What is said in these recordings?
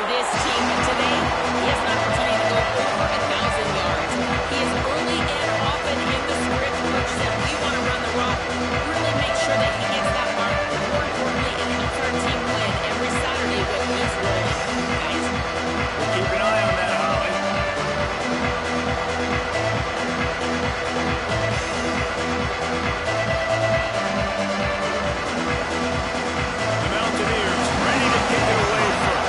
this team today, he has an opportunity to go over 1,000 yards. He is early and often in the script. Coach said, we want to run the rock. Really make sure that he gets that mark. More importantly, it helps our team win every Saturday with this role. Guys, we'll keep an eye on that, Holly. The Mountaineers ready to kick it away first.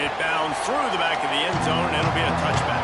It bounds through the back of the end zone, and it'll be a touchback.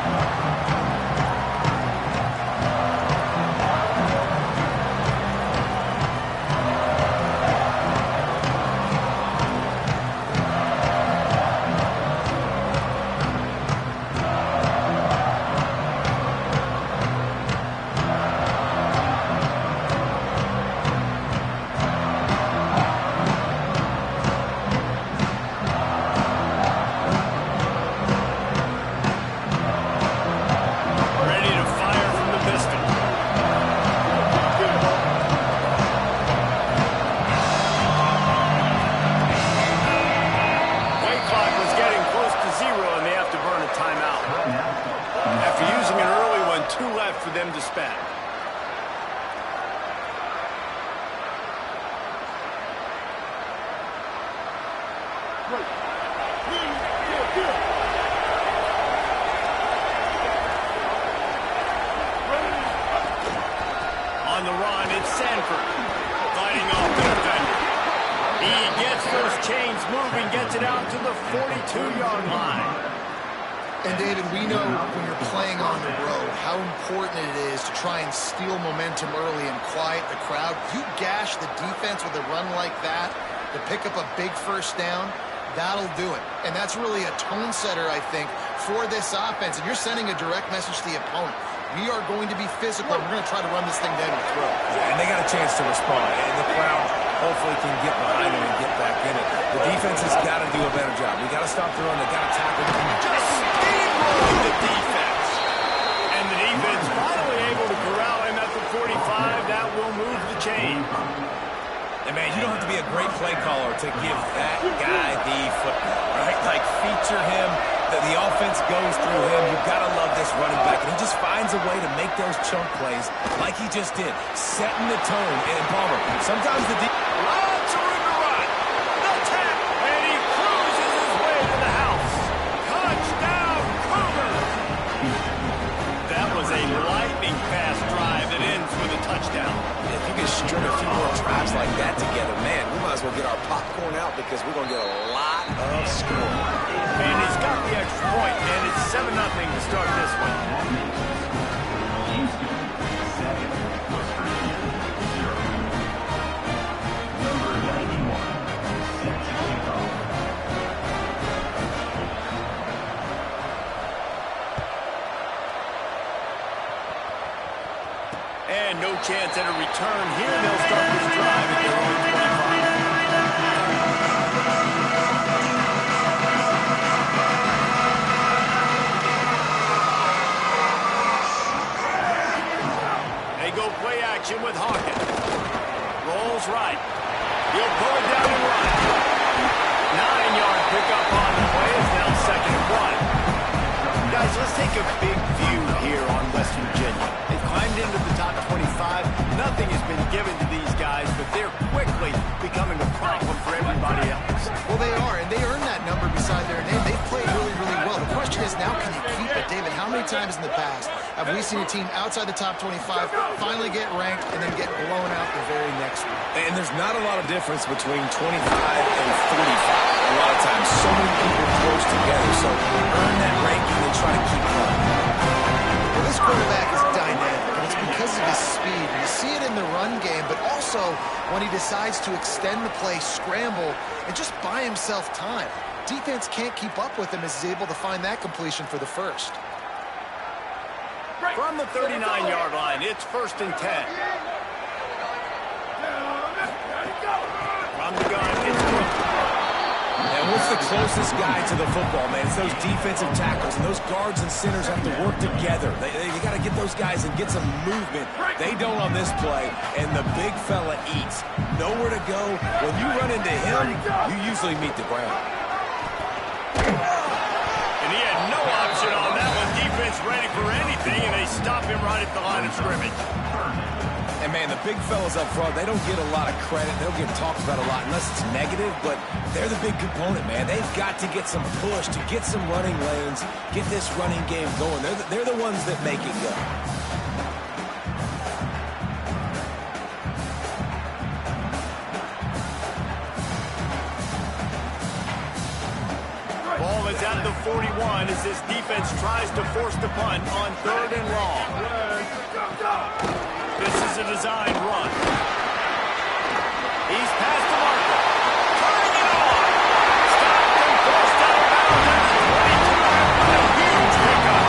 For them to spend. On the run, it's Sanford fighting off the defender. He gets those chains moving, gets it out to the 42-yard line. And, David, we know when you're playing on the road how important it is to try and steal momentum early and quiet the crowd. You gash the defense with a run like that to pick up a big first down, that'll do it. And that's really a tone setter, I think, for this offense. And you're sending a direct message to the opponent. We are going to be physical, and we're going to try to run this thing down your throat. Yeah, and they got a chance to respond. And the crowd hopefully can get behind them and get back in it. The defense has got to do a better job. We got to stop the run. They got to tackle them. Just steamrolling the defense. And the defense finally able to corral him at the 45. That will move the chain. And, man, you don't have to be a great play caller to give that guy the football, right? Like, feature him. The offense goes through him. You've got to love this running back. And he just finds a way to make those chunk plays like he just did, setting the tone. And Palmer, sometimes the lots of room to run. The tap, and he cruises his way to the house. Touchdown, Cougars! That was a lightning-fast drive that ends with a touchdown. If you can string a few more drives like that together, man, we might as well get our popcorn out because we're going to get a lot of scoring. And he's got the extra point, and it's 7-0 to start this one. And no chance at a return here. They'll start this drive at their own 25. Play action with Hawkins. Rolls right. He'll pull it down and run. 9-yard pickup on the play. It's now 2nd and 1. Guys, let's take a big view here on West Virginia. They've climbed into the top 25. Nothing has been given to these guys, but they're quickly becoming a problem for everybody else. Well, they are, and they earned that number beside their name. They've played really, really well. The question is, now can you keep it? David, how many times in the past have we seen a team outside the top 25 finally get ranked and then get blown out the very next week? And there's not a lot of difference between 25 and 45. A lot of times, so many people close together, so earn that ranking and try to keep going. Well, this quarterback is dynamic, and it's because of his speed. You see it in the run game, but also when he decides to extend the play, scramble, and just buy himself time. Defense can't keep up with him as he's able to find that completion for the first. From the 39-yard line, it's 1st and 10. From the gun, it's Brooks. And What's the closest guy to the football, man? It's those defensive tackles, and those guards and centers have to work together. You got to get those guys and get some movement. They don't on this play, and the big fella eats. Nowhere to go. When you run into him, you usually meet the ground. And he had no option on that one. Defense ready for anything, and they stop him right at the line of scrimmage. And, man, the big fellas up front, they don't get a lot of credit. They don't get talked about a lot unless it's negative, but they're the big component, man. They've got to get some push, to get some running lanes, get this running game going. They're the ones that make it go. Ball is at the 41 as this defense tries to force the punt on 3rd and long. This is a design run. He's past the marker. Turning it on. Stopped and forced out of bounds at the 22. A huge pickup.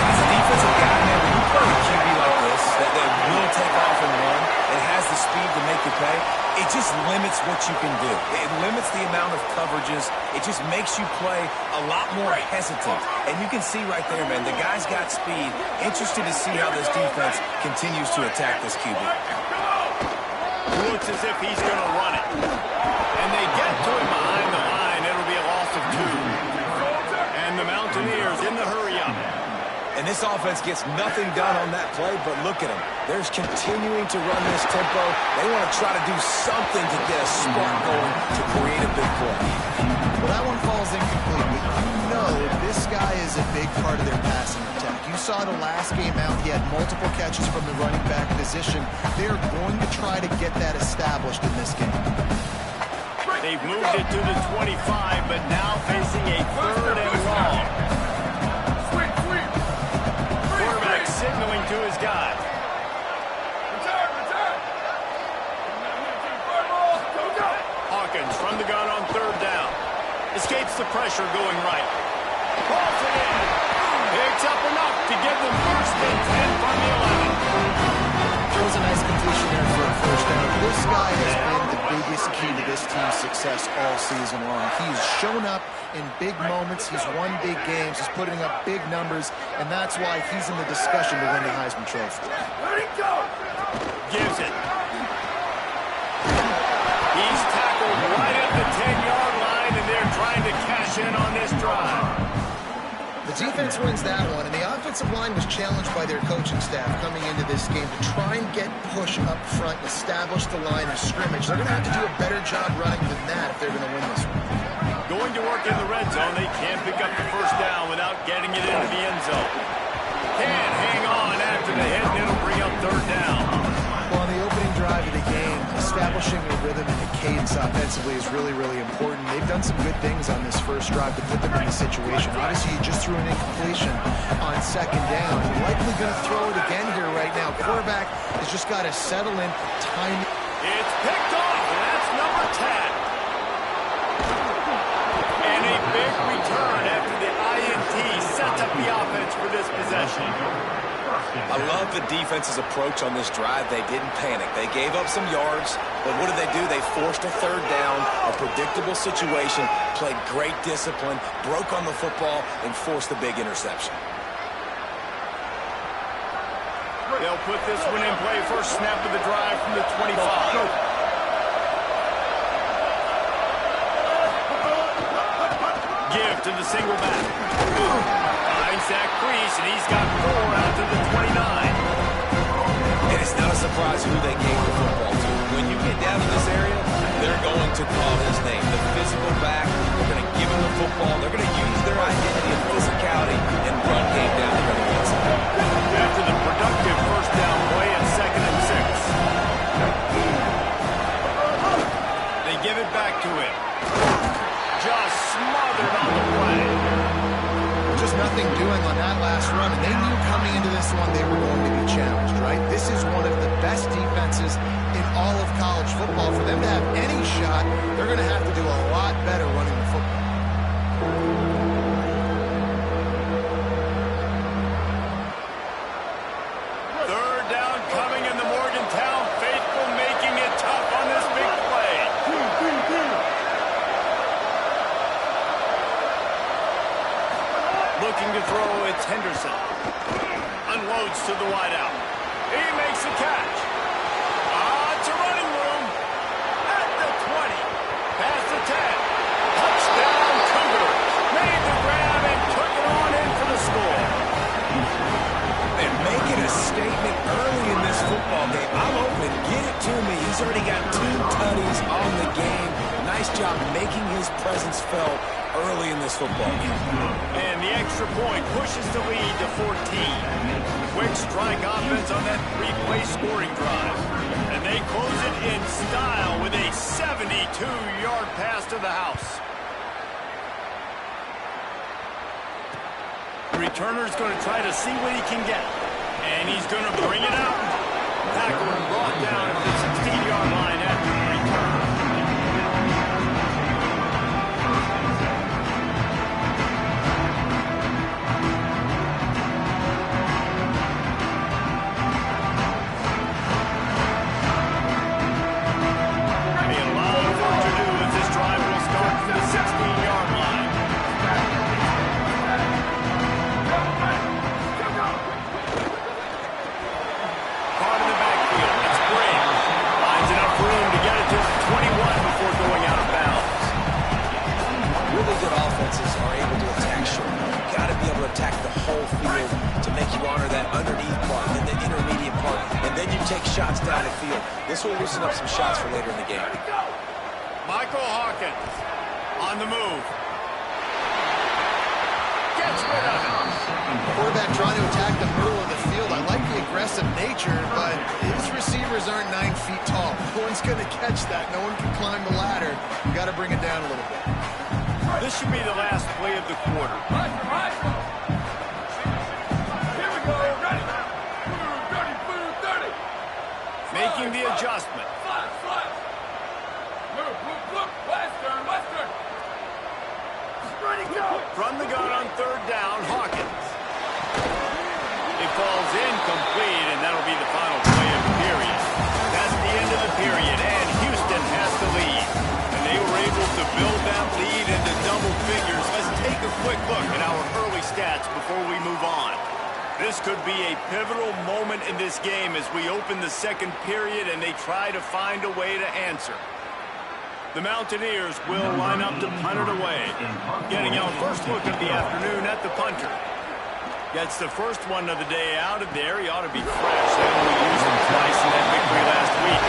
As a defensive guy, man, when you play a QB like this, that will take off and run, it has the speed to make you pay, it just limits what you can do. It limits the amount of coverages. It just makes you play a lot more hesitant. And you can see right there, man, the guy's got speed. Interested to see how this defense continues to attack this QB. Looks as if he's going to run it. And they get to him behind the line. It'll be a loss of 2. And the Mountaineers in the hurry-up. And this offense gets nothing done on that play, but look at them. They're continuing to run this tempo. They want to try to do something to get a spark going to create a big play. Well, that one falls incomplete, but you know this guy is a big part of their passing attack. You saw the last game out, he had multiple catches from the running back position. They're going to try to get that established in this game. They've moved it to the 25, but now facing a 3rd and long. Quarterback signaling to his guy. Hawkins from the gun on 3rd down. Escapes the pressure going right. Balls it in. Picks up enough to give them 1st and 10 from the 11. Throws a nice completion there for a 1st down. This guy has been the biggest key to this team's success all season long. He's shown up in big moments. He's won big games. He's putting up big numbers, and that's why he's in the discussion to win the Heisman Trophy. Gives it. He's tackled right at the 10-yard line, and they're trying to cash in on this drive. The defense wins that one, and the offensive line was challenged by their coaching staff coming into this game to try and get push up front and establish the line of scrimmage. They're going to have to do a better job running than that if they're going to win this one. Going to work in the red zone. They can't pick up the 1st down without getting it into the end zone. Can't hang on after the hit, and it'll bring up 3rd down. Well, on the opening drive of the game, establishing a rhythm and a cadence offensively is really, really important. They've done some good things on this first drive to put them in the situation. Obviously, you just threw an incompletion on 2nd down. You're likely going to throw it again here right now. Quarterback has just got to settle in, time. It's picked off, and that's number 10. And a big return after the INT sets up the offense for this possession. I love the defense's approach on this drive. They didn't panic. They gave up some yards, but what did they do? They forced a 3rd down, a predictable situation, played great discipline, broke on the football, and forced the big interception. They'll put this one in play. First snap of the drive from the 25. Give to the single back. Finds that crease, and he's got 4 out to the 29. And it's not a surprise who they gave the football to. When you get down to this area, they're going to call his name. The physical back, they're going to give him the football. They're going to use their identity of physicality and run game down the running inside. After the productive 1st down play at 2nd and 6. They give it back to him. Just smothered on the play. Just nothing doing on that last run, and they knew coming into this one they were going to be challenged, right? This is one of the best defenses in all of college football. For them to have any shot, they're going to have to do a lot better running the football. 3rd down coming in the Morgantown faithful, making it tough on this big play. offloads to the wideout. He makes the catch. It's a running room. At the 20. Past the 10. Touchdown, Cougars. Made the grab and took it on in for the score. They're making a statement early in this football game. I'm open. Get it to me. He's already got 2 tutties on the game. Nice job making his presence felt early in this football game. And the extra point pushes the lead to 14. Quick strike offense on that 3-play scoring drive. And they close it in style with a 72-yard pass to the house. The returner's going to try to see what he can get. And he's going to bring it out. Tackle and brought down at the 16-yard line after the return. A lot of work to do as this drive will start from the 16-yard line. Caught in the backfield. It's Brink. Finds enough room to get it to the 21 before going out of bounds. Really good offenses are able to attack short. You've got to be able to attack the whole field to make you honor that underneath part and the intermediate part, and then you take shots down the field. This will loosen up some shots for later in the game. Michael Hawkins on the move. Gets rid of it. Quarterback trying to attack the middle of the field. I like the aggressive nature, but his receivers aren't 9 feet tall. No one's going to catch that. No one can climb the ladder. You got to bring it down a little bit. This should be the last play of the quarter. Here we go. Ready. 30. Making the adjustment. Slide. Look. Western. Ready, go. From the gun on 3rd down, Hawkins. It falls incomplete, and that'll be the final play of the period. That's the end of the period, and Houston has the lead. And they were able to build that lead into double figures. Let's take a quick look at our early stats before we move on. This could be a pivotal moment in this game as we open the second period and they try to find a way to answer. The Mountaineers will line up to punt it away. Getting our first look of the afternoon at the punter. Gets the first one of the day out of there. He ought to be fresh. They only used him twice in that victory last week.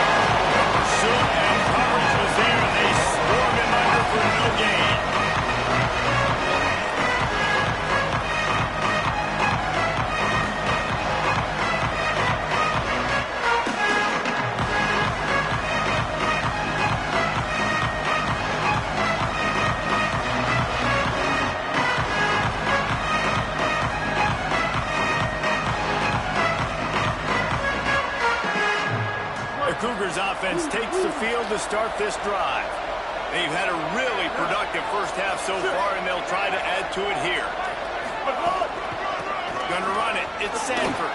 Pursuit and coverage was there, and they stormed him under for no gain. Cougars offense takes the field to start this drive. They've had a really productive first half so far, and they'll try to add to it here. Going to run it. It's Sanford.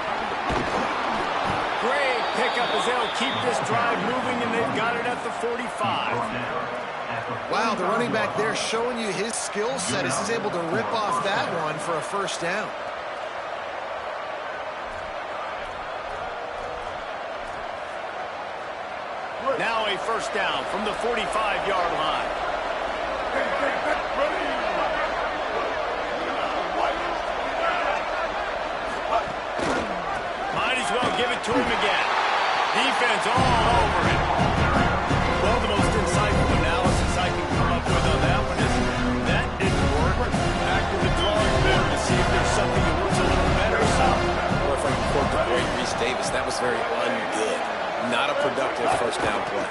Great pickup as they'll keep this drive moving, and they've got it at the 45. Wow, the running back there showing you his skill set as he's able to rip off that one for a first down. Now a first down from the 45-yard line. Might as well give it to him again. Defense all over it. Well, the most insightful analysis I can come up with on that one is that didn't work. Back to the drawing board to see if there's something that works a little better. Or if I can quote the great Reese Davis, that was very ungood. Not a productive first down play.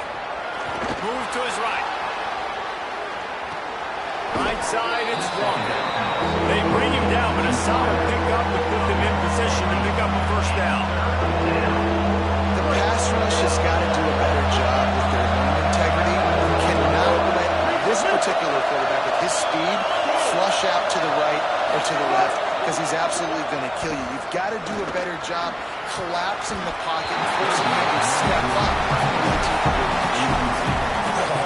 Move to his right. Right side, it's Walker. They bring him down, but a solid pickup to put them in position to pick up a first down. The pass rush has got to do a better job with their line integrity. You cannot let this particular quarterback with his speed flush out to the right or to the left because he's absolutely going to kill you. You've got to do a better job collapsing the pocket and forcing him to step up.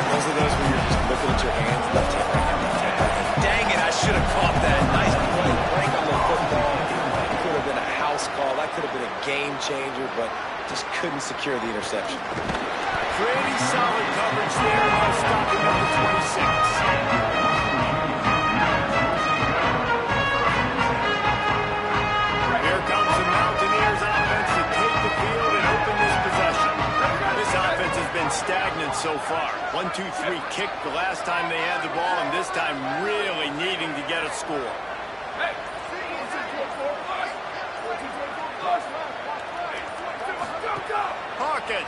Those are those when you're just looking at your hands, left hand, right hand, left hand, right hand. Dang it, I should have caught that. Nice play, break on the football. That could have been a house call. That could have been a changer, but just couldn't secure the interception. Pretty solid coverage there. They'll stop him at the 26. Here comes the Mountaineers offense to take the field and open this possession. This offense has been stagnant so far. 1-2-3 kick the last time they had the ball, and this time really needing to get a score. Hey, Hawkins.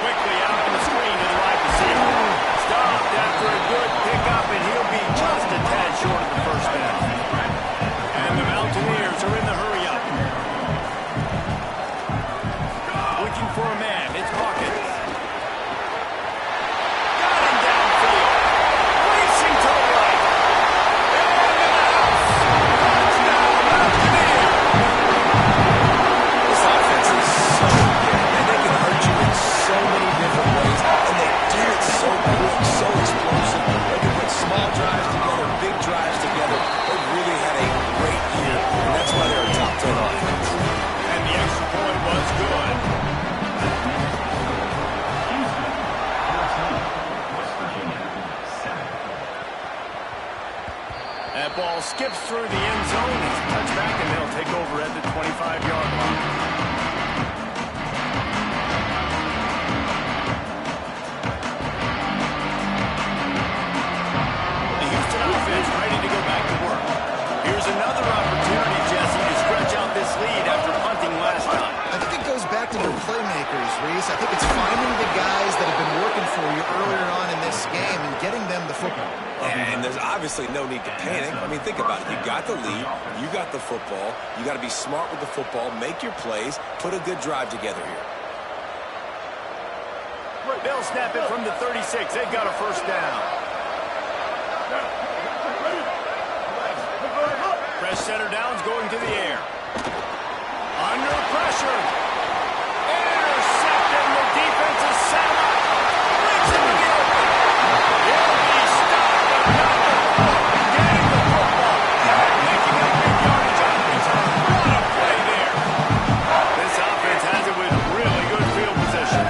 Quickly out on the screen to the wide receiver. Stopped after a good pickup, and he'll be just a tad short of the first down. And the Mountaineers are in the hurry-up. Looking for a man. It's Hawkins. Got him downfield. Racing to the right. And in the house. Touchdown, Mountaineers. This offense is so good, and they can hurt you in so many different ways, and they do it so quick, so explosive. They can put small drives together, big drives together. They've really had a great year, and that's why they're a top 10 offense. And the extra point was good. That ball skips through the end zone. It's touched back, and they'll take over at the 25-yard line. The Houston offense ready to go back to work. Here's another opportunity, Jesse, to stretch out this lead after punting last time. I think it goes back to their playmakers, Reese. I think it's finding the guys that have been working for you earlier on in this game and getting them the football. And there's obviously no need to panic. I mean, think about it. You got the lead. You got the football. You got to be smart with the football. Make your plays. Put a good drive together here. They'll snap it from the 36. They've got a first down. Press center downs going to the air. Under pressure. Intercepted. The defense is set up. Reaching to the open. He'll be stopped, but not before getting the football. And making a big yardage on his own. What a play there. This offense has it with really good field position.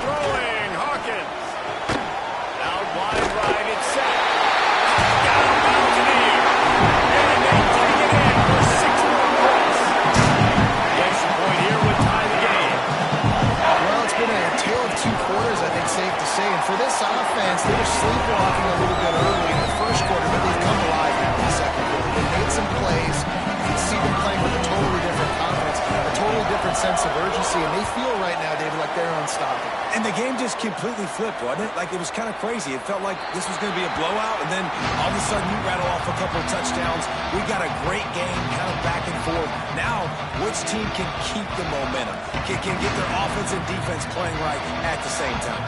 Throwing Hawkins. Out wide right, it's set. Got a Mountaineer. And they take it in for 6 more points. The extra point here would tie the game. Well, it's been a tale of 2 quarters, I think, safe to say. And for this offense, they were sleepwalking a little bit early in the first quarter, but they've come alive now in the second quarter. They made some plays. You can see them playing with a totally different confidence, a totally different sense of urgency, and they feel right now, David, like they're unstoppable. And the game just completely flipped, wasn't it? Like, it was kind of crazy. It felt like this was going to be a blowout, and then all of a sudden you rattle off a couple of touchdowns. We got a great game, kind of back and forth. Now, which team can keep the momentum? Can get their offense and defense playing right at the same time?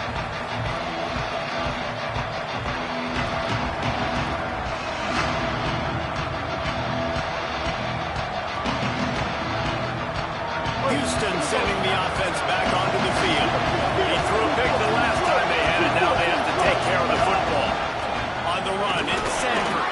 Houston sending the offense back onto the field. He threw a pick the last time they had it. Now they have to take care of the football. On the run, it's Sanford.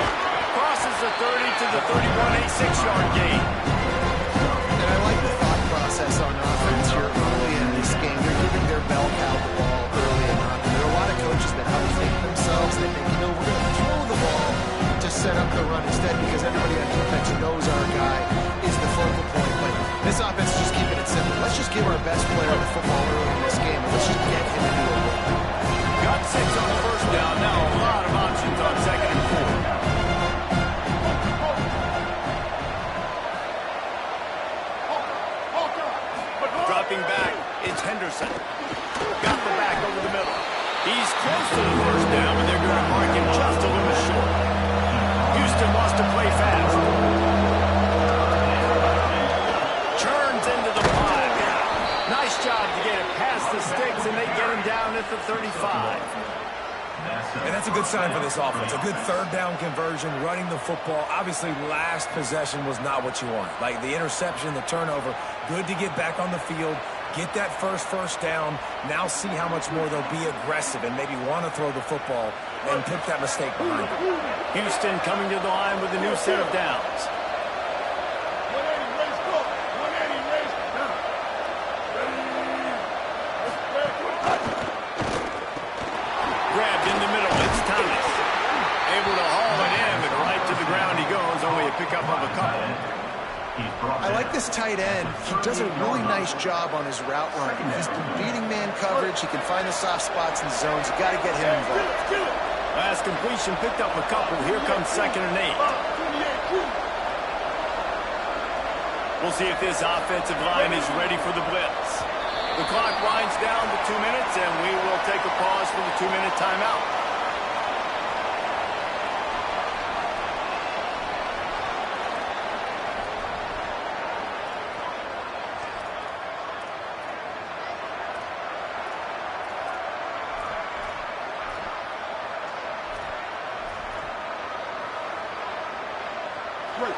Crosses the 30 to the 31, a 6-yard gain. And I like the thought process on offense here early in this game. They're giving their bell cow the ball early and often. There are a lot of coaches that outthink themselves. They think, we're going to throw the ball to set up the run instead because everybody on defense knows our guy is the focal point. But this offense is just keeping it simple. Let's just give our best player the football early in this game, and let's just get him into a rhythm. Got 6 on the first down. Now a lot of options on 2nd and 4. Dropping back, it's Henderson. Got the back over the middle. He's close to the first down, but they're going to mark him just a little short. Houston wants to play fast. Turns into the 5. Nice job to get it past the sticks, and they get him down at the 35. And that's a good sign for this offense. A good 3rd down conversion, running the football. Obviously, last possession was not what you want. Like the interception, the turnover. Good to get back on the field, get that first down. Now see how much more they'll be aggressive and maybe want to throw the football and put that mistake behind them. Houston coming to the line with a new set of downs. pickup of a couple. I like this tight end. He does a really nice job on his route running. He's been beating man coverage. He can find the soft spots in the zones. You got to get him involved. Last completion picked up a couple. Here comes 2nd and 8. We'll see if this offensive line is ready for the blitz. The clock winds down to 2 minutes, and we will take a pause for the 2-minute timeout.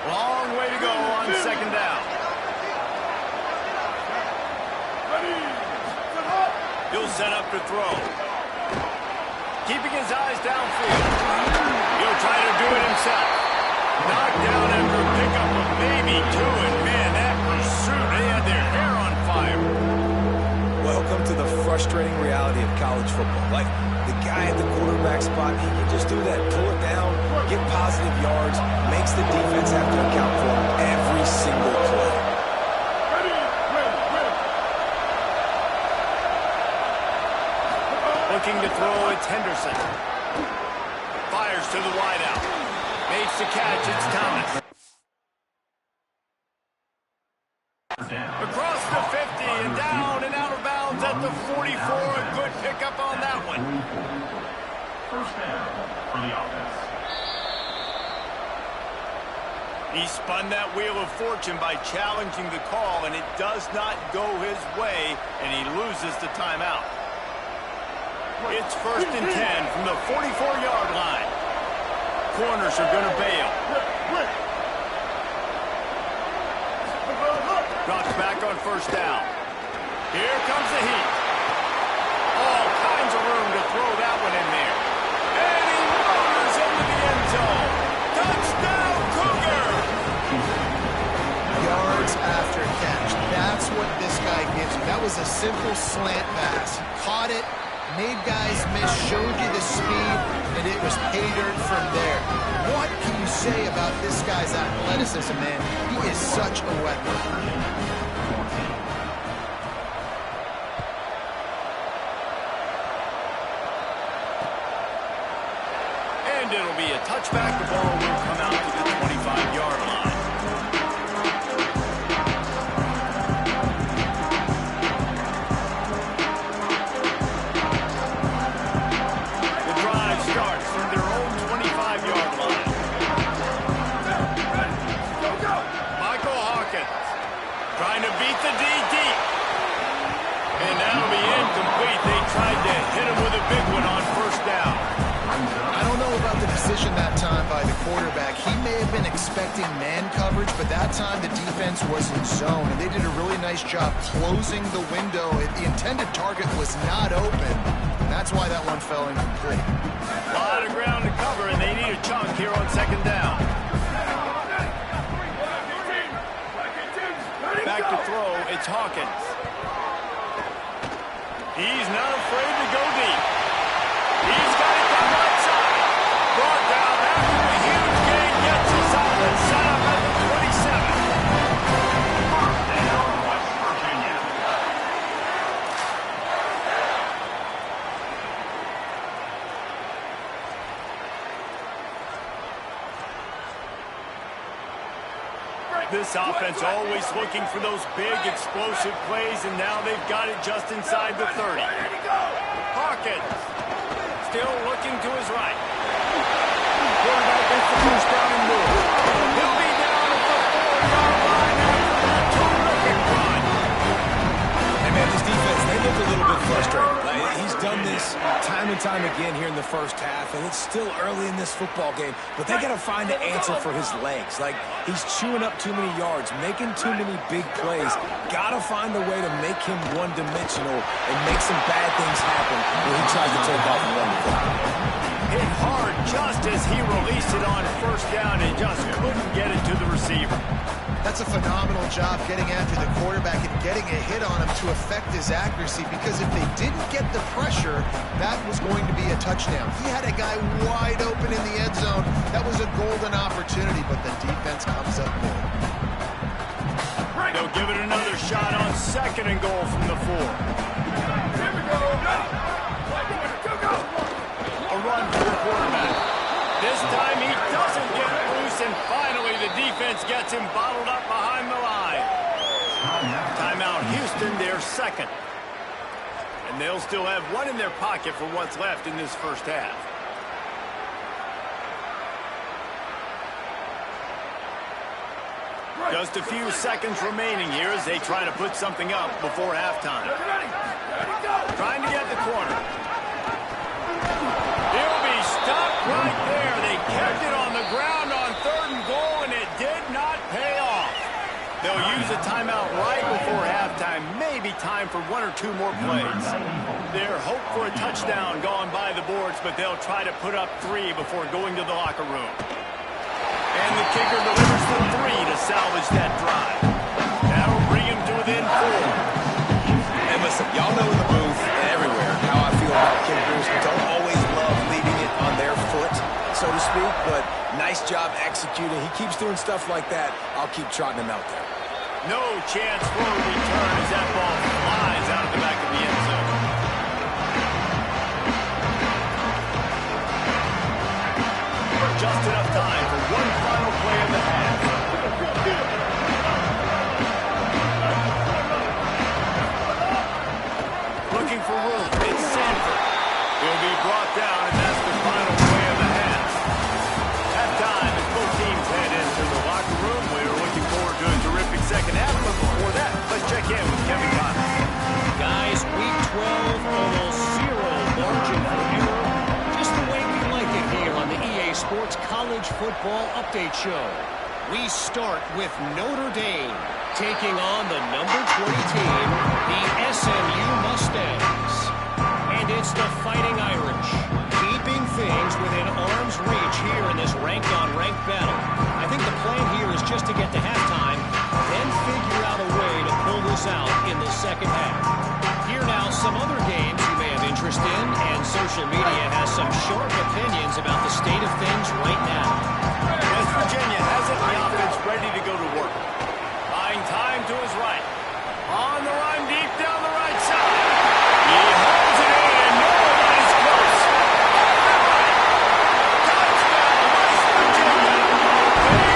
Long way to go on 2nd down. He'll set up to throw. Keeping his eyes downfield. He'll try to do it himself. Knocked down after a pickup of maybe 2, and man, that pursuit, they had their hair on fire. Welcome to the frustrating reality of college football. Like, the guy at the quarterback spot, he can just do that. Pull it down, get positive yards, makes the defense have to account for him every single play. Looking to throw, it's Henderson. Fires to the wideout. Makes the catch, it's Thomas. Across the 50 and down and out of bounds at the 44. A good pickup on that one. First down for the offense. He spun that wheel of fortune by challenging the call, and it does not go his way, and he loses the timeout. It's 1st and 10 from the 44-yard line. Corners are going to bail. Drops back on 1st down. Here comes the heat. All kinds of room to throw that one in there. And he motors into the end zone. Touchdown, Cougar! Yards after catch. That's what this guy gives you. That was a simple slant pass. Caught it, made guys miss, showed you the speed, and it was pay dirt from there. What can you say about this guy's athleticism, man? He is such a weapon. And it'll be a touchback. The ball will come out to the 25-yard line. The drive starts from their own 25-yard line. Michael Hawkins trying to beat the D deep. And that'll be incomplete. They tried to hit him with a big one on 1st down. I don't know about the decision that time by the quarterback. He may have been expecting man coverage, but that time the defense was in zone, and they did a really nice job closing the window. The intended target was not open. That's why that one fell incomplete. A lot of ground to cover, and they need a chunk here on 2nd down. Back to throw, it's Hawkins. He's not afraid to go deep. He's got it down right side. Brought down after a huge gain, gets us up and set up at the 27. Down, West Virginia. This offense always looking for those big, explosive plays, and now they've got it just inside the 30. Hawkins still looking to his right. Quarterback gets the first down and more. He'll be down at the 4-yard line after that terrific run. Hey, man, this defense, they look a little bit frustrated. He's done this time and time again here in the first half, and it's still early in this football game, but they got to find an answer for his legs. Like, he's chewing up too many yards, making too many big plays. Got to find a way to make him one-dimensional and make some bad things happen when he tries to take off and run the clock. Hit hard just as he released it on 1st down and just couldn't get it to the receiver. That's a phenomenal job getting after the quarterback and getting a hit on him to affect his accuracy, because if they didn't get the pressure, that was going to be a touchdown. He had a guy wide open in the end zone. That was a golden opportunity, but the defense comes up big. They'll give it another shot on 2nd and goal from the 4. Here we go. Go. A run for the quarterback. This time he doesn't get loose, and finally the defense gets him bottled up behind the line. Timeout Houston, their 2nd. And they'll still have one in their pocket for what's left in this first half. Just a few seconds remaining here as they try to put something up before halftime. Trying to get the corner. He'll be stopped right there. They kept it on the ground on 3rd and goal, and it did not pay off. They'll use a timeout right before halftime. Maybe time for 1 or 2 more plays. Their hope for a touchdown gone by the boards, but they'll try to put up 3 before going to the locker room. And the kicker delivers the 3 to salvage that drive. That'll bring him to within 4. And listen, y'all know in the booth and everywhere how I feel about kickers. Don't always love leaving it on their foot, so to speak, but nice job executing. He keeps doing stuff like that. I'll keep trotting him out there. No chance for a return as that ball flies out of the back of the end zone. Just enough time for one final play of the half. Looking for room. It's Sanford. He'll be brought down, and that's the final play of the half. Halftime as both teams head into the locker room. We're looking forward to a terrific second half, but before that, let's check in with Kevin Connors. Guys, week 12, almost 0 margin for error. Just the way we like it here on the EA Sports College Football Update Show. We start with Notre Dame taking on the number 20 team, the SMU Mustangs. And it's the Fighting Irish, keeping things within arm's reach here in this ranked-on-ranked battle. I think the plan here is just to get to halftime, then figure out a way to pull this out in the second half. Here now, some other games you may have interest in, and social media has some sharp opinions about the state of things right now. West Virginia has it, the offense ready to go to work. Buying time to his right. On the run, deep down the right side. He holds it in, and nobody's close. Touchdown, West Virginia. They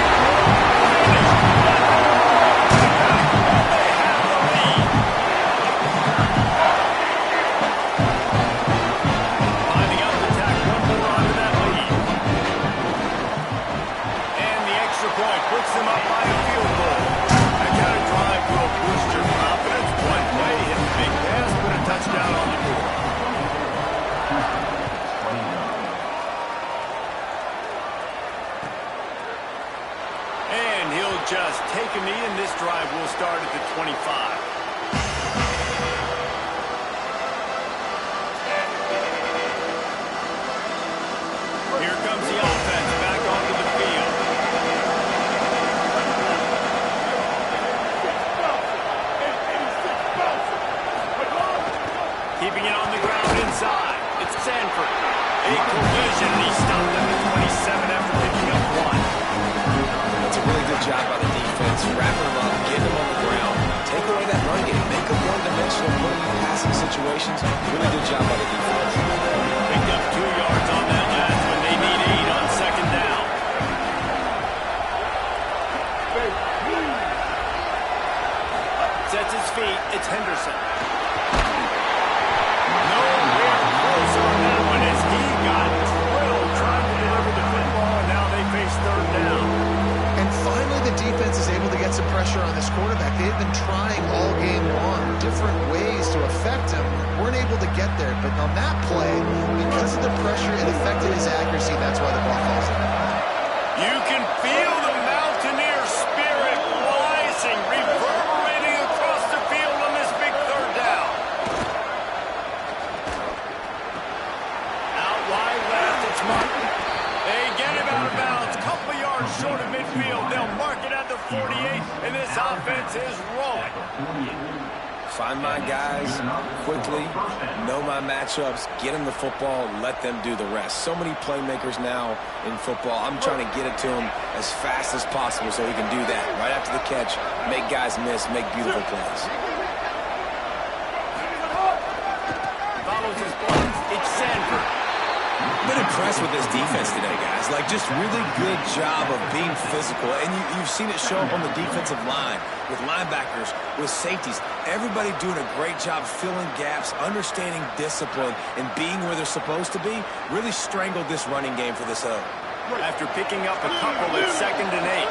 have the lead. Finding out the attack, one more onto that lead. And the extra point puts them up by a field goal. That kind of drive will boost your confidence. One play, hit the big pass, put a touchdown on the board. And he'll just take a knee, and this drive will start at the 25. Here comes the offense back onto the field. Keeping it on the ground inside. It's Sanford. A collision, and he stopped at the 27 after picking up 1. That's a really good job by the defense, wrapping him up, getting him on the ground, take away that run game, make him one-dimensional, put him in passing situations. Really good job by the defense. Picked up 2 yards on that last when they need 8 on second down. Sets his feet. It's Henderson. Nowhere close on that one as he got drilled trying to deliver the football, and now they face third down. And finally, the defense is able to get some pressure on this quarterback. They've been trying all game long different ways to affect him. Weren't able to get there, but on that play, because of the pressure, it affected his accuracy. That's why the ball falls in. You can feel the Mountaineer spirit rising, reverberating across the field on this big third down. Out wide left, it's Martin. They get him out of bounds, couple yards short of midfield. They'll mark it at the 48, find my guys quickly, know my matchups, get them the football, let them do the rest. So many playmakers now in football. I'm trying to get it to him as fast as possible so he can do that. Right after the catch, make guys miss, make beautiful plays. Follows his blocks. It's Sanford. I've been impressed with this defense today, guys. Like, just really good job of being physical. And you've seen it show up on the defensive line with linebackers, with safeties. Everybody doing a great job filling gaps, understanding discipline, and being where they're supposed to be. Really strangled this running game for this O. After picking up a couple, it's 2nd and 8.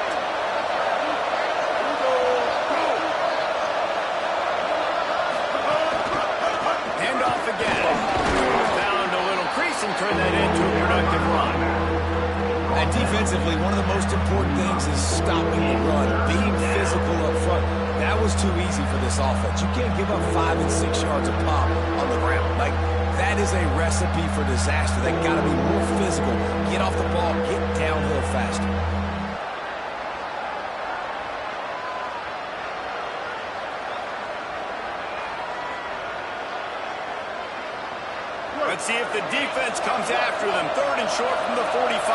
Hand off again. And turn that into a productive run. And defensively, one of the most important things is stopping the run, being physical up front. That was too easy for this offense. You can't give up 5 and 6 yards a pop on the ground. Like, that is a recipe for disaster. They got to be more physical, get off the ball, get downhill faster. Let's see if the defense comes after them. 3rd and short from the 45.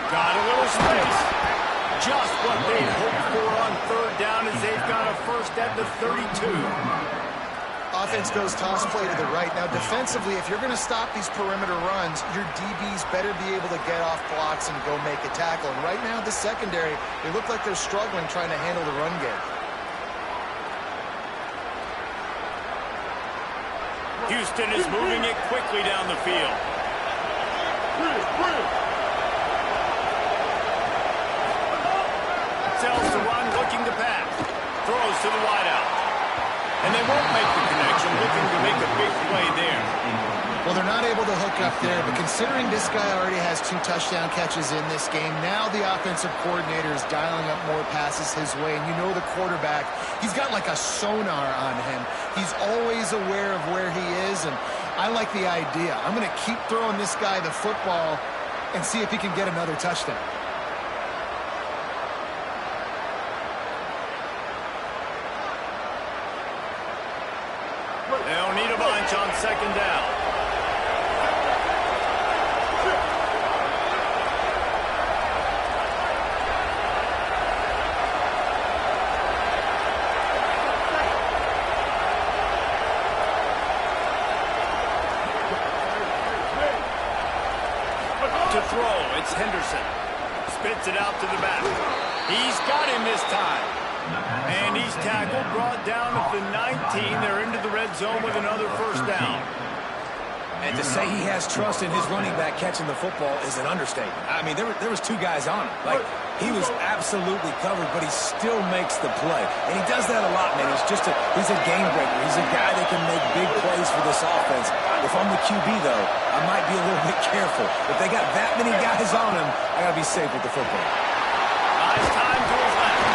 Got a little space. Just what they'd hoped for on 3rd down as they've got a first at the 32. Offense goes toss play to the right. Now, defensively, if you're going to stop these perimeter runs, your DBs better be able to get off blocks and go make a tackle. And right now, the secondary, they look like they're struggling trying to handle the run game. Houston is moving it quickly down the field. Sells to run, looking to pass. Throws to the wideout. And they won't make the connection, looking to make a big play there. Well, they're not able to hook up there, but considering this guy already has 2 touchdown catches in this game, now the offensive coordinator is dialing up more passes his way. And you know the quarterback, he's got like a sonar on him. He's always aware of where he is, and I like the idea. I'm going to keep throwing this guy the football and see if he can get another touchdown. They'll need a bunch on 2nd down. To throw, it's Henderson. Spits it out to the back. He's got him this time. And he's tackled, brought down at the 19. They're into the red zone with another first down. And to say he has trust in his running back catching the football is an understatement. I mean, there was 2 guys on him. Like, he was absolutely covered, but he still makes the play. And he does that a lot, man. He's a game breaker. He's a guy that can make big plays for this offense. If I'm the QB, though, I might be a little bit careful. If they got that many guys on him, I got to be safe with the football. Nice time to his left.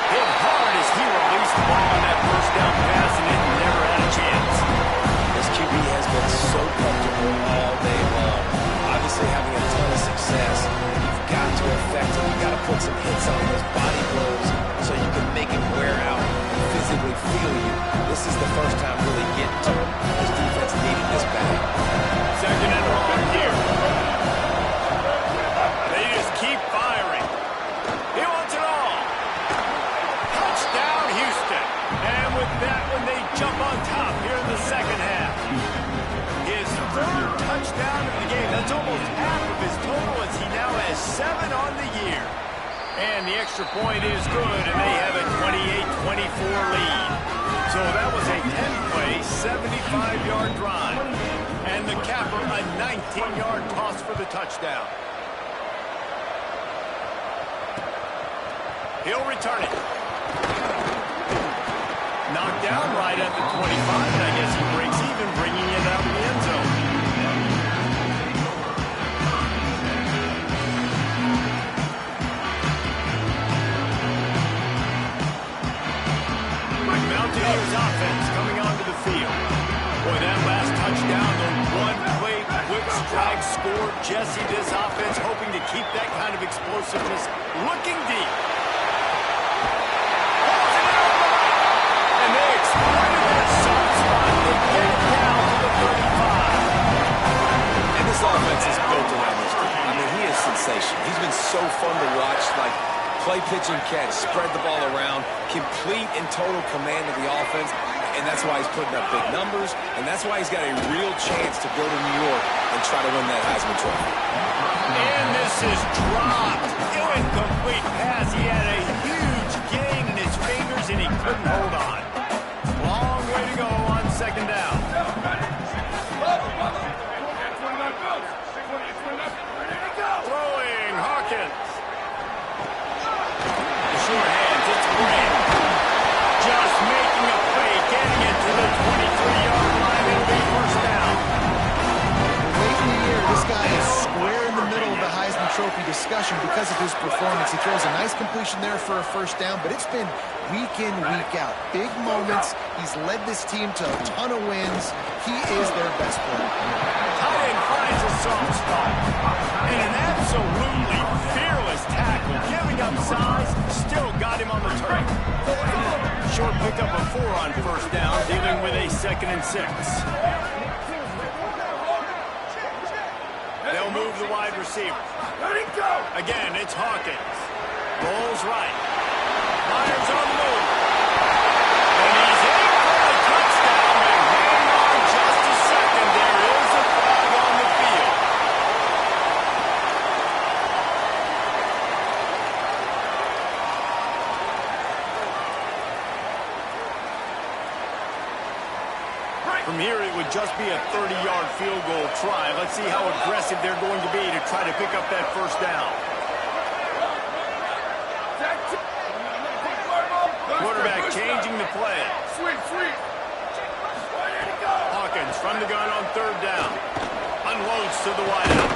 Hit hard as he released the ball on that first down pass, and it never had a chance. This QB has been so comfortable all day long. Obviously having a ton of success. You've got to affect him. You've got to put some hits on those body blows so you can make him wear out and physically feel you. This is the first time really getting to him. This defense needed this bad. 2nd and long here. They just keep firing. He wants it all. Touchdown, Houston. And with that one, they jump on top here in the second half. His 3rd touchdown of the game. That's almost half of his total as he now has 7 on the year. And the extra point is good, and they have a 28-24 lead. So that was a 10-play, 75-yard drive. And the capper, a 19-yard toss for the touchdown. He'll return it. Knocked down right at the 25, and I guess he breaks even, bringing it out of the end zone. Mountaineers offense coming onto the field. Boy, that last touchdown, the one play drag score. Jesse, this offense hoping to keep that kind of explosiveness. Looking deep. And they exploited that soft spot. They get it down to the 35. And this offense is built around this dude. I mean, he is sensational. He's been so fun to watch. Like, play, pitch, and catch, spread the ball around, complete and total command of the offense. And that's why he's putting up big numbers, and that's why he's got a real chance to go to New York and try to win that Heisman Trophy. And this is dropped. Incomplete pass. He had a huge gain in his fingers, and he couldn't hold on. Long way to go on second down. Throwing Hawkins. The short hands, it's Grant. Just making a play, getting it to the 23-yard line. It'll be first down. Late in the year, this guy is square in the middle of the Heisman Trophy discussion because of his performance. He throws a nice completion there for a first down, but it's been week in, week out. Big moments. He's led this team to a ton of wins. He is their best player. Tight end finds a soft spot. And an absolutely fearless tackle. Giving up size, still got him on the turf. Short pickup of 4 on first down, dealing with a 2nd and 6. They'll move the wide receiver. Again, it's Hawkins. Rolls right. Myers on the move. And he's in for a touchdown. And hang on just a second. There is a flag on the field. From here, it would just be a 30-yard field goal try. Let's see how aggressive they're going to be to try to pick up that first down. Quarterback changing the play. Hawkins from the gun on 3rd down. Unloads to the wideout.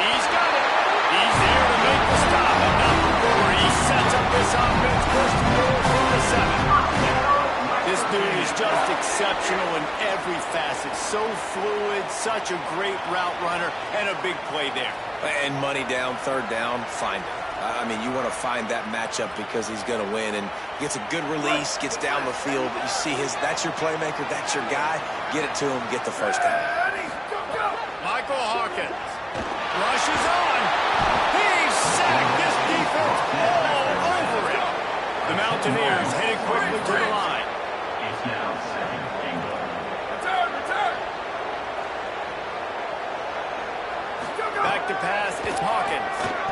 He's got it. He's there to make the stop. And number 4, he sets up this offense. First and goal from the 7. This dude is just exceptional in every facet. So fluid, such a great route runner, and a big play there. And money down, 3rd down, find it. I mean, you want to find that matchup because he's going to win and gets a good release, gets down the field. You see that's your playmaker, that's your guy. Get it to him, get the first down. Michael Hawkins rushes on. He's sacked. This defense all over him. The Mountaineers headed quickly to the line. It's now 2nd and goal. Back to pass. It's Hawkins.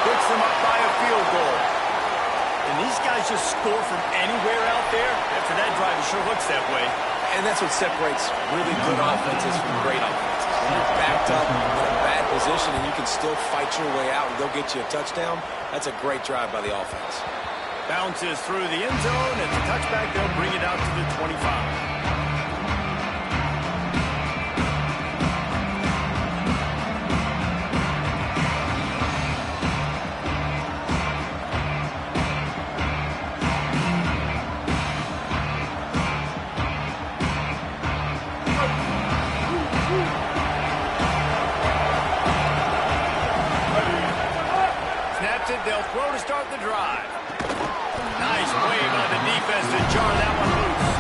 Puts them up by a field goal. And these guys just score from anywhere out there. After that drive, it sure looks that way. And that's what separates really good offenses from great offenses. When you're backed up in a bad position and you can still fight your way out and go get you a touchdown, that's a great drive by the offense. Bounces through the end zone, and the touchback, they'll bring it out to the 25. They'll throw to start the drive. Nice play by the defense to jar that one loose.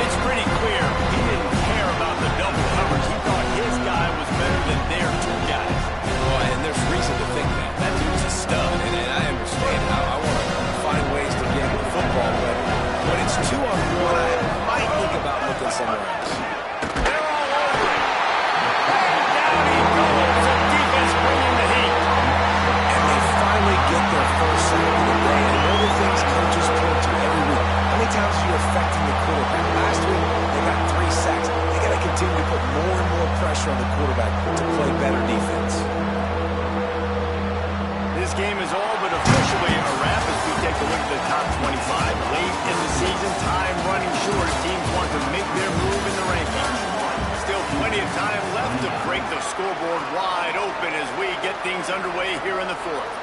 It's pretty clear he didn't care about the double coverage. He thought his guy was better than their 2 guys. Well, and there's reason to think that. That dude's a stud, and I understand. I want to find ways to get with football, but when it's 2 on 1, I might think about looking somewhere else. They're all over it. And down he goes. The defense bringing the heat. Finally get their first sack of the day. And all the things coaches point to every week. How many times are you affecting the quarterback? Last week, they got 3 sacks. They got to continue to put more and more pressure on the quarterback to play better defense. This game is all but officially a wrap as we take a look at the top 25. Late in the season, time running short. Teams want to make their move in the rankings. Still Plenty of time left to break the scoreboard wide open as we get things underway here in the fourth.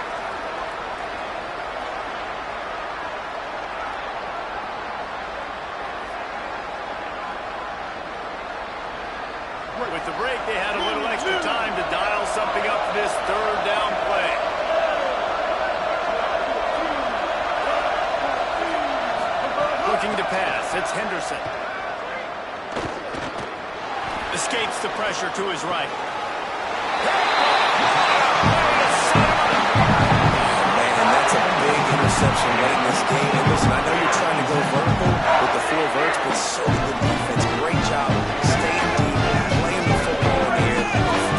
With the break, they had a little extra time to dial something up for this third down play. Looking to pass, it's Henderson. Escapes the pressure to his right. Man, and that's a big interception late in this game. And listen, I know you're trying to go vertical with the four verts, but so did the defense. Great job staying deep, playing the football in the air,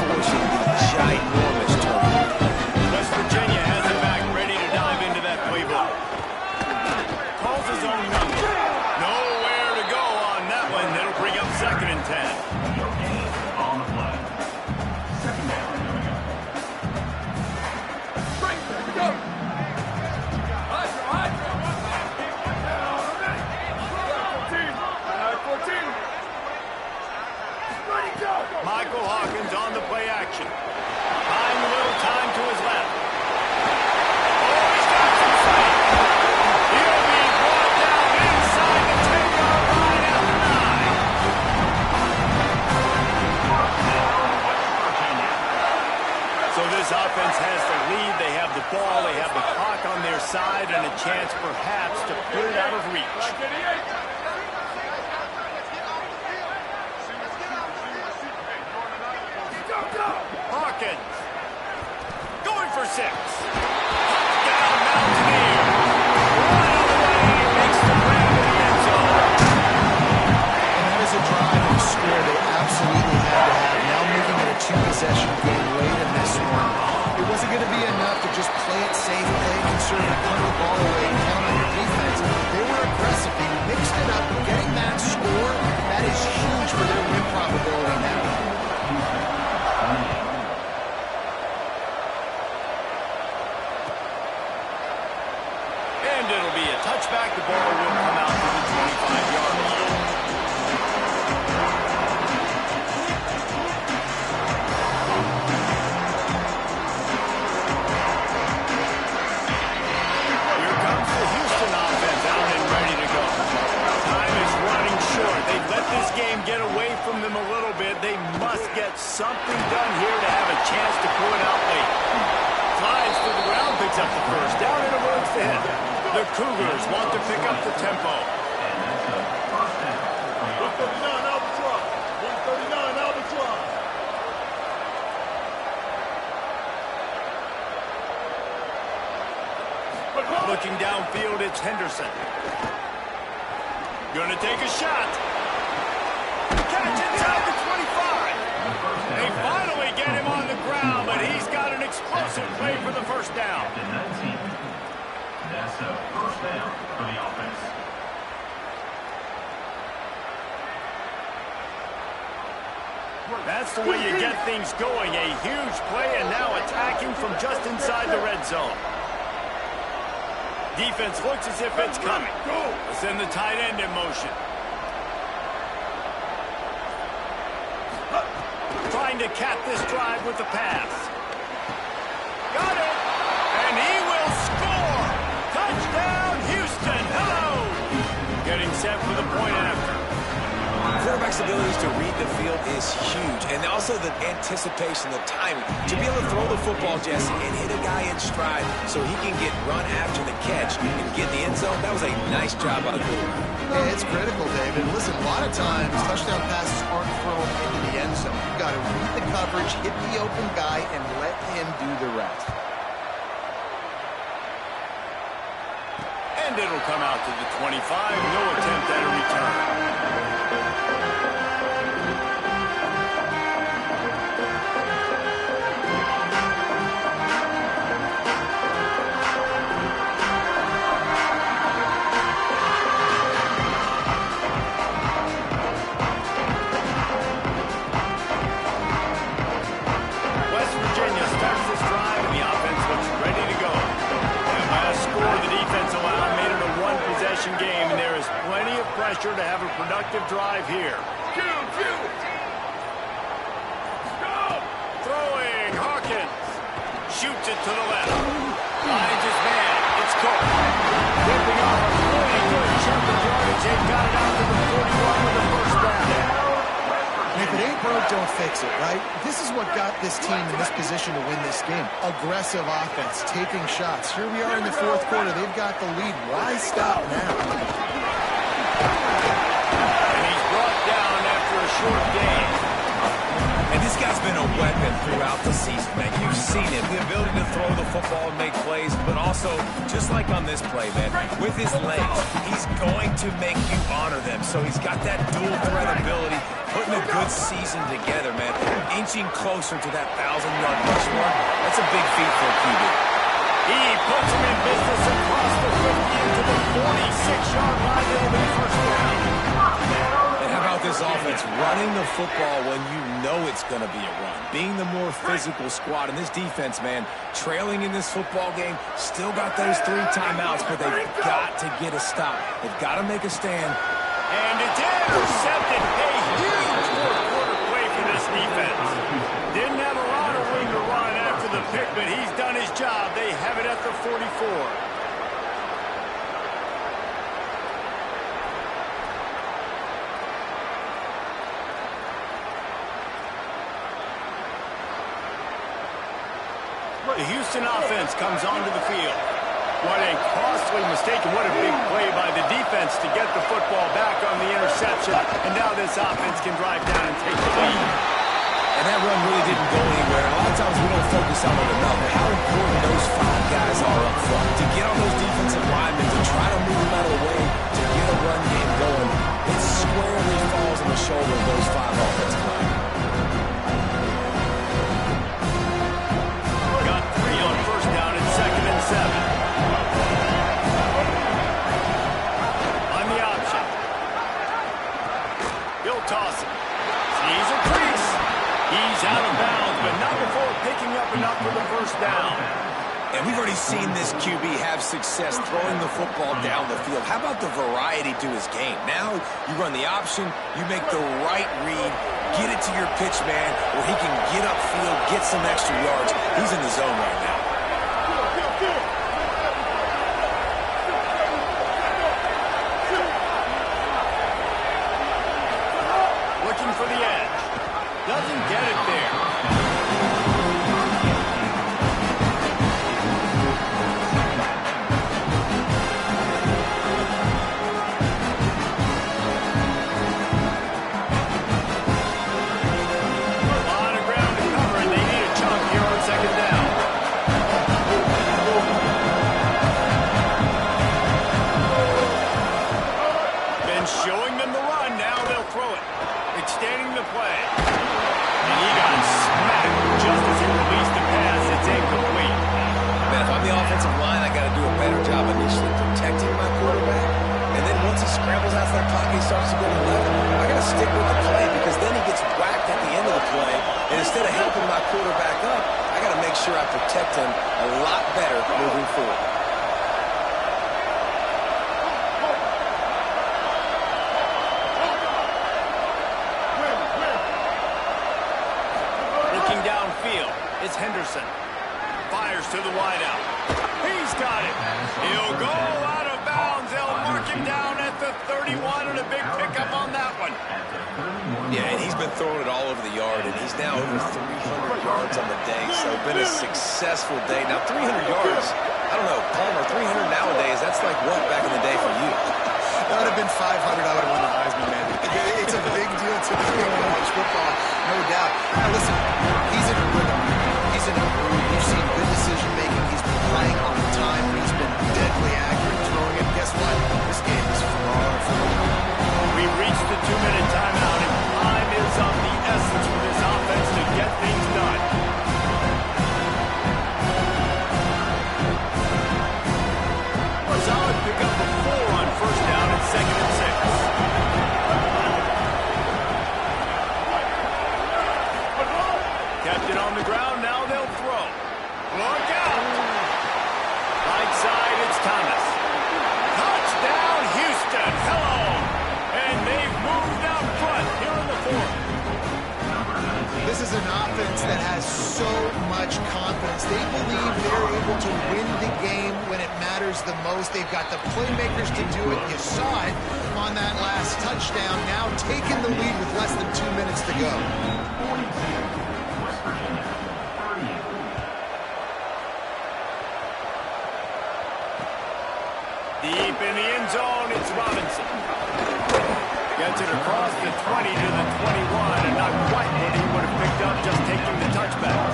forcing the ginormous turnover. West Virginia has it back, ready to dive into that playbook. Calls his own number. Nowhere to go on that one. That'll bring up 2nd and 10. On the play. Second down coming up. Break, go. Hydra. 14. Ready, go. Michael Hawkins on the play action. Buying a little time to his left. Oh, he's got some fight. He'll be brought down inside the 10-yard line at the 9. So this offense has the lead. They have the ball. They have the clock on their side and a chance perhaps to put it out of reach. Hawkins going for 6. Touchdown, Mountaineer. Right away, makes the grab in the end zone. And that is a drive and a score they absolutely had to have. Now making it a 2-possession game late in this one. It wasn't going to be enough to just play it safe, play it conservative, punt the ball away, and count on your defense. They were aggressive. They mixed it up. And getting that score, that is huge for their win probability now. And it'll be a touchback. The ball will come out to the 25-yard line. Here comes the Houston offense out and ready to go. Time is running short. They've let this game get away from them a little bit. They must get something done here to have a chance to pull it out late. Slides to the ground, picks up the first down and avoids the hit. The Cougars want to pick up the tempo. And that's a first down for the offense. 139 Albatross. 139 Albatross. Looking downfield, it's Henderson. Gonna take a shot. Catch inside the 25. They finally get him on the ground, but he's got an explosive play for the first down. To 19. That's a first down for the offense. That's the way you get things going. A huge play and now attacking from just inside the red zone. Defense looks as if it's coming. Let's send the tight end in motion. Trying to cap this drive with the pass. Got it! And he will score! Touchdown, Houston! Hello! Getting set for the point after. Quarterback's abilities to read the field is huge, and also the anticipation, the timing. To be able to throw the football, Jesse, and hit a guy in stride so he can get run after the catch and get in the end zone, that was a nice job by the quarterback. Yeah, it's critical, David. Listen, a lot of times touchdown passes aren't thrown into the end zone. You've got to read the coverage, hit the open guy, and let him do the rest. And it'll come out to the 25. No attempt at a return. Game, and there is plenty of pressure to have a productive drive here. shoots it to the left. Finds his man. It's Cook. Whipping off a really good chunk of yardage. They've got it out to the 41 with the first down. And if it ain't broke, don't fix it, right? This is what got this team in this position to win this game. Aggressive offense, taking shots. Here we are in the fourth quarter. They've got the lead. Why stop now? And he's brought down after a short game. And this guy's been a weapon throughout the season, man. You've seen it, the ability to throw the football and make plays, but also, just like on this play, man, with his legs, he's going to make you honor them. So he's got that dual threat ability, putting a good season together, man. Inching closer to that 1,000-yard rush mark, that's a big feat for a QB. He puts him in business across the 50 into the 46-yard line. It'll be first down. And how about this offense running the football when you know it's going to be a run? Being the more physical squad. And this defense, man, trailing in this football game, still got those 3 timeouts, but they've got to get a stop. They've got to make a stand. And it's intercepted. A huge fourth-quarter play for this defense. Didn't have a lot of room to run after the pick, but he's done his job. They have it at the 44. The Houston offense comes onto the field. What a costly mistake and what a big play by the defense to get the football back on the interception. And now this offense can drive down and take the lead. And that run really didn't go anywhere. A lot of times we don't focus on it enough, but how important those 5 guys are up front. To get on those defensive linemen, to try to move them out of the way, to get a run game going, it squarely falls on the shoulder of those 5 offensive linemen. Got 3 on first down and 2nd and 7. On the option. He'll toss it. Sees a crease. He's out of bounds, but not before picking up enough for the first down. And we've already seen this QB have success throwing the football down the field. How about the variety to his game? Now you run the option, you make the right read, get it to your pitch man where he can get upfield, get some extra yards. He's in the zone right now. Looking for the edge. Doesn't get it there. A lot of ground to cover, and they need a chunk here on 2nd down. Been showing them the run. Now they'll throw it. Extending the play. And he got smacked just as he released the pass. It's incomplete. Man, if I'm the offensive line, I got to do a better job initially protecting my quarterback. And then once he scrambles out of that pocket, he starts to go to 11. I got to stick with the play because then he gets whacked at the end of the play. And instead of helping my quarterback up, I got to make sure I protect him a lot better moving forward. Looking downfield, it's Henderson. Fires to the wideout. He's got it. He'll go out of bounds. They'll mark him down at the 31 and a big pickup on that one. Yeah, and he's been throwing it all over the yard, and he's now over 300 yards on the day, so been a successful day. Now, 300 yards, I don't know, Palmer, 300 nowadays, that's like what back in the day for you? That would have been 500. I would have won the Heisman, man. It's a big deal to the game of college football, no doubt. Now, listen, he's in a rhythm. He's in a groove. You've seen good decision-making. He's been playing on time. He's been deadly accurate throwing it. Guess what? This game is far from over. We reached the 2-minute timeout, and time is of the essence for this offense to get things done. Solid pick up a 4 on first down and 2nd and 6. Kept it on the much confidence. They believe they're able to win the game when it matters the most. They've got the playmakers to do it. You saw it on that last touchdown. Now taking the lead with less than 2 minutes to go. 42, West Virginia, 38. Deep in the end zone, it's Robinson. Gets it across the 20 to the 21, and not quite what he would have picked up just taking the touchback.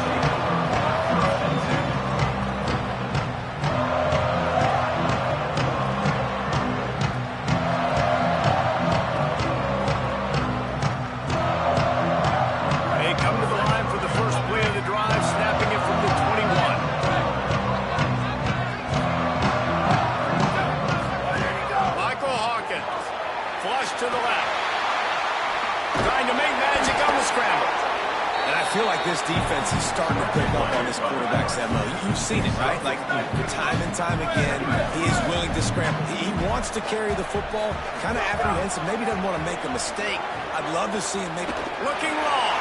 To the left. Trying to make magic on the scramble. And I feel like this defense is starting to pick up on this quarterback's MO. You've seen it, right? Like, time and time again, he is willing to scramble. He wants to carry the football, kind of apprehensive, maybe doesn't want to make a mistake. I'd love to see him make it. Looking long.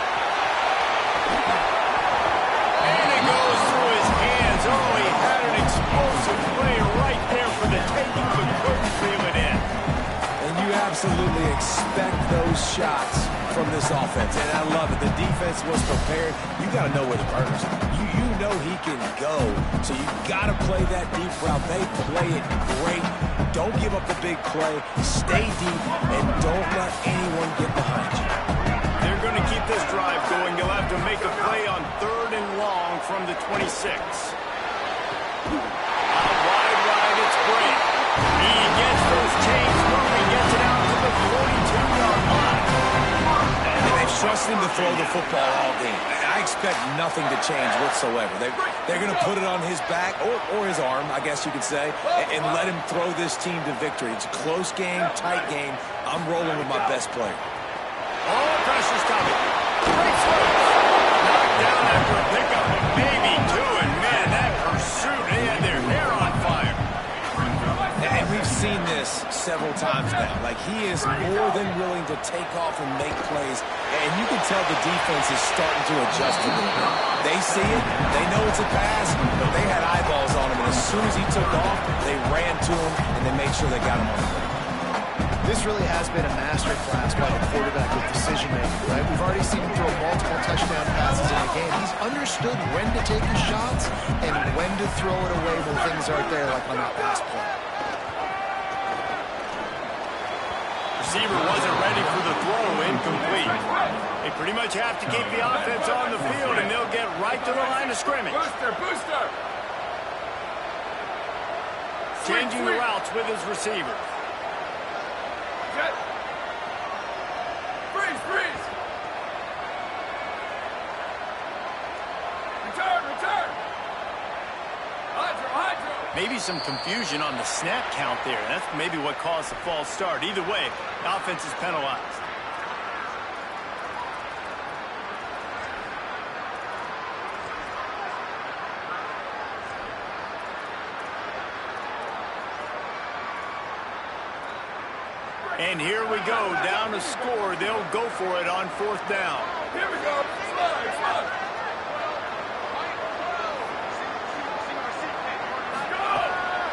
And it goes through his hands. Oh, he had an explosive play right there for the taking, but couldn't reel it in. You absolutely expect those shots from this offense, and I love it. The defense was prepared. You got to know where the burner's are. You know he can go, so you got to play that deep route. They play it great. Don't give up the big play. Stay deep, and don't let anyone get behind you. They're going to keep this drive going. They'll have to make a play on 3rd and long from the 26. Out wide right, it's Brady. He gets those chains moving, gets it out to the 42-yard line. And they've trusted him to throw the football all game. I expect nothing to change whatsoever. They're going to put it on his back, or his arm, I guess you could say, and let him throw this team to victory. It's a close game, tight game. I'm rolling with my best player. All the pressure's coming. Great swing. Knocked down after a pickup of maybe 2, and man, that pursuit, they had their hair on fire. And we've seen this several times now. Like, he is more than willing to take off and make plays. And you can tell the defense is starting to adjust to it. They see it. They know it's a pass, but they had eyeballs on him. And as soon as he took off, they ran to him, and they made sure they got him on the ground. This really has been a masterclass by the quarterback with decision-making, right? We've already seen him throw multiple touchdown passes in the game. He's understood when to take his shots and when to throw it away when things aren't there, like on that last play. Receiver wasn't ready for the throw, incomplete. They pretty much have to keep the offense on the field, and they'll get right to the line of scrimmage. Booster! Changing the routes with his receiver. Jet! Freeze! Return! Hydro! Maybe some confusion on the snap count there. That's maybe what caused the false start. Either way, the offense is penalized. And here we go, down to score. They'll go for it on 4th down. Here we go. Slide.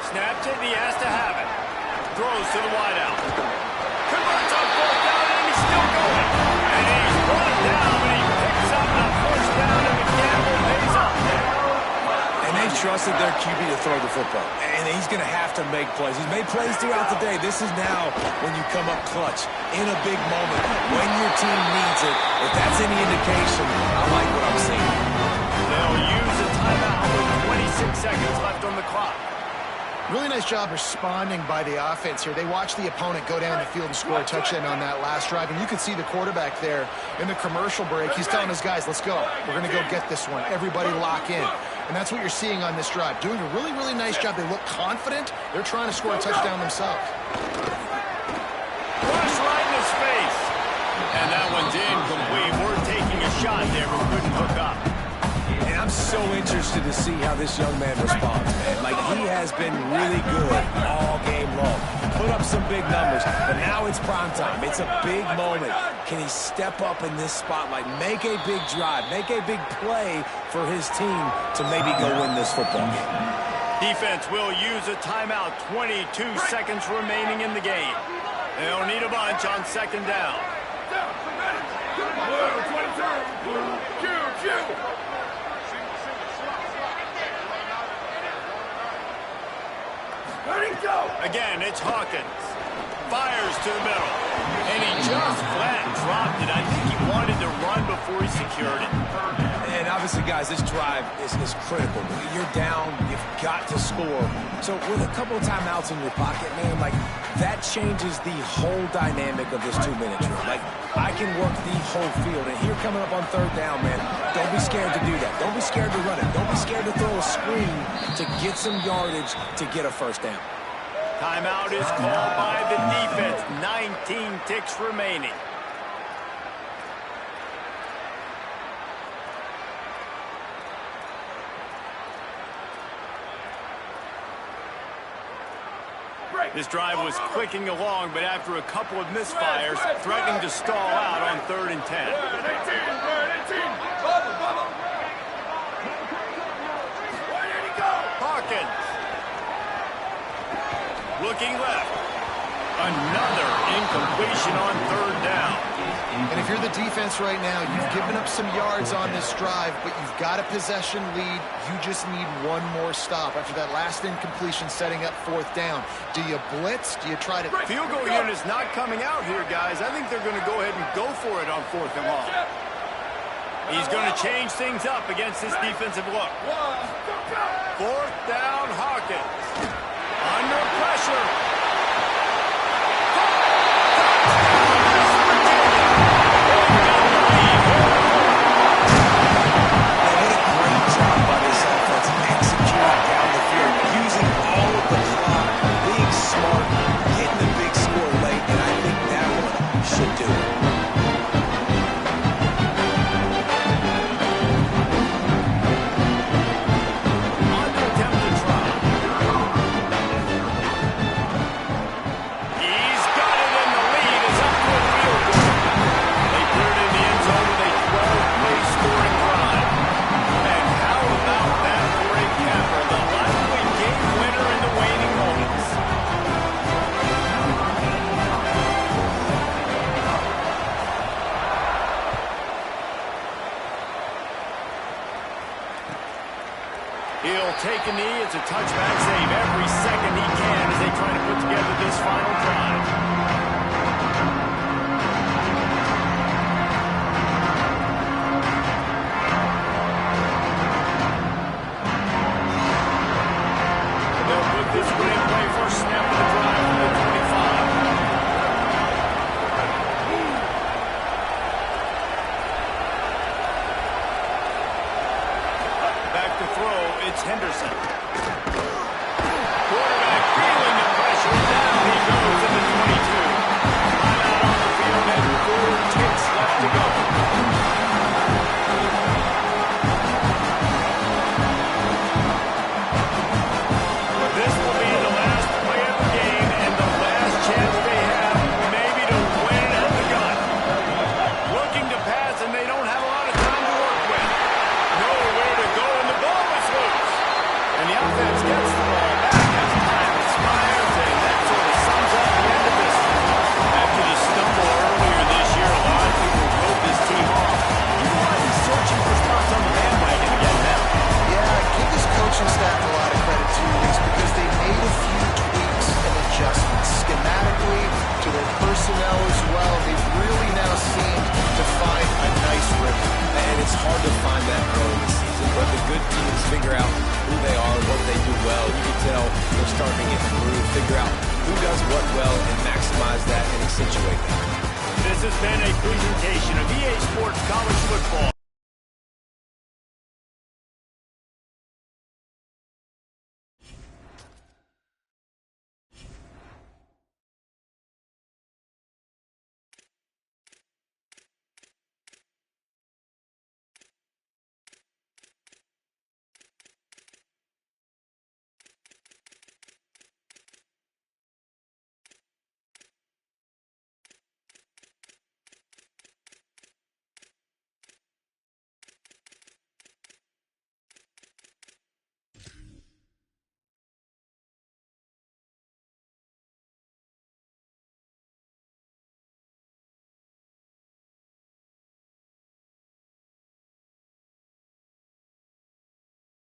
Snapped it, and he has to have it. Throws to the wideout. Converts on 4th down, and he's still going. And he's brought down, and he picks up the 1st down, and the gamble pays off. And they trusted their QB to throw the football. And he's going to have to make plays. He's made plays throughout the day. This is now when you come up clutch in a big moment when your team needs it. If that's any indication, I like what I'm seeing. They'll use a timeout with 26 seconds left on the clock. Really nice job responding by the offense here. They watched the opponent go down the field and score a touchdown on that last drive, and you could see the quarterback there in the commercial break. He's telling his guys, let's go. We're going to go get this one. Everybody lock in. And that's what you're seeing on this drive. Doing a really, really nice job. They look confident. They're trying to score a touchdown themselves. Rush right in his face. And that one's incomplete. We're taking a shot there, but couldn't hook up. And I'm so interested to see how this young man responds, man. Like, he has been really good all game long. Put up some big numbers, but now it's prime time. It's a big moment. Can he step up in this spotlight, make a big drive, make a big play for his team to maybe go win this football game? Defense will use a timeout. 22 seconds remaining in the game. They'll need a bunch on second down. Again, it's Hawkins. Fires to the middle. And he just flat dropped it. I think he wanted to run before he secured it. And obviously, guys, this drive is critical. You're down. You've got to score. So with a couple of timeouts in your pocket, man, like, that changes the whole dynamic of this 2-minute drill. Like, I can work the whole field. And here coming up on third down, man, don't be scared to do that. Don't be scared to run it. Don't be scared to throw a screen to get some yardage to get a first down. Timeout is called by the defense. 19 ticks remaining. This drive was clicking along, but after a couple of misfires, threatening to stall out on 3rd and 10. Hawkins. Looking left. Another incompletion on 3rd down. And if you're the defense right now, you've given up some yards on this drive, but you've got a possession lead. You just need one more stop after that last incompletion setting up 4th down. Do you blitz? Do you try to... Field goal unit's not coming out here, guys. I think they're going to go ahead and go for it on 4th and long. He's going to change things up against this defensive look. 4th down, Hawkins. Under pressure. He'll take a knee. It's a touchback save every second he can as they try to put together this final drive. They'll put this one in play for a snap of the drive from the 25. Back to throw. It's Henderson. Quarterback feeling the pressure. Down he goes in the 22. Timeout on the field and 4 ticks left to go. This will be the last play of the game and the last chance they have maybe to win it at the gun. Looking to pass and they don't have a lot of time to work with. Nowhere to go and the ball is loose. And the offense gets the ball back as time expires, and that sort of sums up the end of this. After the stumble earlier this year, a lot of people wrote this team off. You might be searching for spots on the bandwagon again now. Yeah, give this coaching staff a lot of credit too, Reese, because they made a few tweaks and adjustments schematically to their personnel as well. They've really now seemed to find a nice rhythm. And it's hard to find that early in the season, but the good teams figure out who they are, what they do well. You can tell they're starting to get through, figure out who does what well, and maximize that and accentuate that. This has been a presentation of EA Sports College Football.